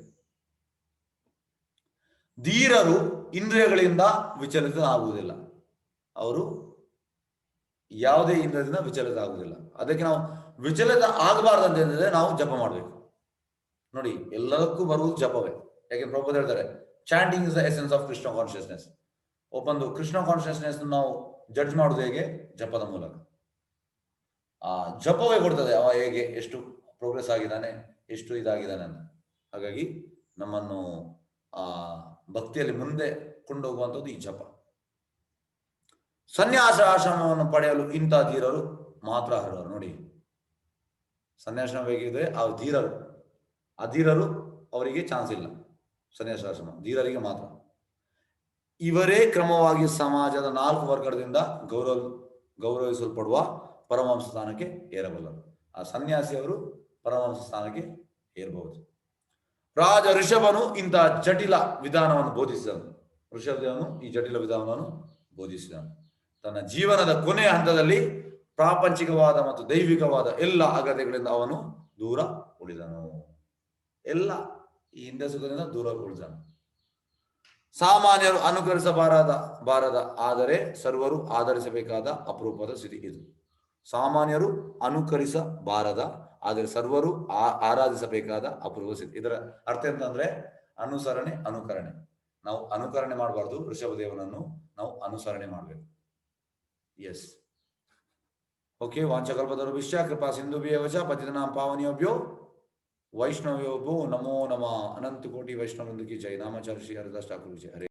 ಧೀರರು ಇಂದ್ರಿಯಗಳಿಂದ ವಿಚಲಿತರಾಗುವುದಿಲ್ಲ. ಅವರು ಯಾವುದೇ ಇಂದ್ರಿಯದಿಂದ ವಿಚಲಿತ ಆಗುವುದಿಲ್ಲ. ಅದಕ್ಕೆ ನಾವು ವಿಚಲಿತ ಆಗಬಾರ್ದಂತ ಹೇಳಿದ್ರೆ ನಾವು ಜಪ ಮಾಡಬೇಕು. ನೋಡಿ, ಎಲ್ಲದಕ್ಕೂ ಬರುವುದು ಜಪವೇ. ಯಾಕೆ ಪ್ರಭುಪಾದ ಹೇಳ್ತಾರೆ, chanting is the essence of Krishna consciousness. ಒಬ್ಬಂದು ಕೃಷ್ಣ ಕಾನ್ಶಿಯಸ್ನೆಸ್ ನಾವು ಜಡ್ಜ್ ಮಾಡುವುದು ಹೇಗೆ? ಜಪದ ಮೂಲಕ. ಆ ಜಪವೇ ಕೊಡ್ತದೆ ಅವ ಹೇಗೆ ಎಷ್ಟು ಪ್ರೋಗ್ರೆಸ್ ಆಗಿದ್ದಾನೆ, ಎಷ್ಟು ಇದಾಗಿದ್ದಾನೆ ಅಂತ. ಹಾಗಾಗಿ ನಮ್ಮನ್ನು ಆ ಭಕ್ತಿಯಲ್ಲಿ ಮುಂದೆ ಕೊಂಡೋಗುವಂಥದ್ದು ಈ ಜಪ. ಸನ್ಯಾಸ ಆಶ್ರಮವನ್ನು ಪಡೆಯಲು ಇಂಥ ಧೀರರು ಮಾತ್ರ ಅರ್ಹರು. ನೋಡಿ, ಸನ್ಯಾಶ್ರಮ ಬೇಕಿದ್ರೆ ಆ ಧೀರರು, ಅಧೀರರು ಅವರಿಗೆ ಚಾನ್ಸ್ ಇಲ್ಲ. ಸನ್ಯಾಸಾಶ್ರಮ ಧೀರರಿಗೆ ಮಾತ್ರ. ಇವರೇ ಕ್ರಮವಾಗಿ ಸಮಾಜದ 4 ವರ್ಗದಿಂದ ಗೌರವಿಸಲ್ಪಡುವ ಪರಮಹಂಸ ಸ್ಥಾನಕ್ಕೆ ಏರಬಲ್ಲರು. ಆ ಸನ್ಯಾಸಿಯವರು ಪರಮಹಂಸ ಸ್ಥಾನಕ್ಕೆ ಏರಬಹುದು. ರಾಜ ಋಷಭನು ಇಂತಹ ಜಟಿಲ ವಿಧಾನವನ್ನು ಬೋಧಿಸಿದನು. ಋಷಭದೇವನು ಈ ಜಟಿಲ ವಿಧಾನವನ್ನು ಬೋಧಿಸಿದನು. ತನ್ನ ಜೀವನದ ಕೊನೆಯ ಹಂತದಲ್ಲಿ ಪ್ರಾಪಂಚಿಕವಾದ ಮತ್ತು ದೈವಿಕವಾದ ಎಲ್ಲ ಅಗತ್ಯಗಳಿಂದ ಅವನು ದೂರ ಉಳಿದನು. ಎಲ್ಲ ಈ ಇಂದ್ರಿಯ ಸುಖದಿಂದ ದೂರ ಉಳಿದನು. ಸಾಮಾನ್ಯರು ಅನುಕರಿಸಬಾರದ ಆದರೆ ಸರ್ವರು ಆಧರಿಸಬೇಕಾದ ಅಪರೂಪದ ಸ್ಥಿತಿ ಇದು. ಸಾಮಾನ್ಯರು ಅನುಕರಿಸಬಾರದ ಆದರೆ ಸರ್ವರು ಆರಾಧಿಸಬೇಕಾದ ಅಪೂರ್ವ ಸ್ಥಿತಿ. ಇದರ ಅರ್ಥ ಎಂತಂದ್ರೆ ಅನುಕರಣೆ. ನಾವು ಅನುಕರಣೆ ಮಾಡಬಾರ್ದು, ಋಷಭದೇವನನ್ನು ನಾವು ಅನುಸರಣೆ ಮಾಡಬೇಕು. S, okay. ವಾಂಛಕಲ್ಪತರುಭ್ಯಶ್ಚ ಕೃಪಾ ಸಿಂಧುಭ್ಯೇವ ಚ ಪತಿತಾನಾಂ ಪಾವನೇಭ್ಯೋ ವೈಷ್ಣವೇಭ್ಯೋ ನಮೋ ನಮಃ. ಅನಂತ ಕೋಟಿ ವೈಷ್ಣವ ವೃಂದ ಕಿ ಜೈ. ನಾಮಾಚಾರ್ಯ ಶ್ರೀ ಹರಿದಾಸ್ ಠಾಕೂರ್ ಜೈ. ಹರೇ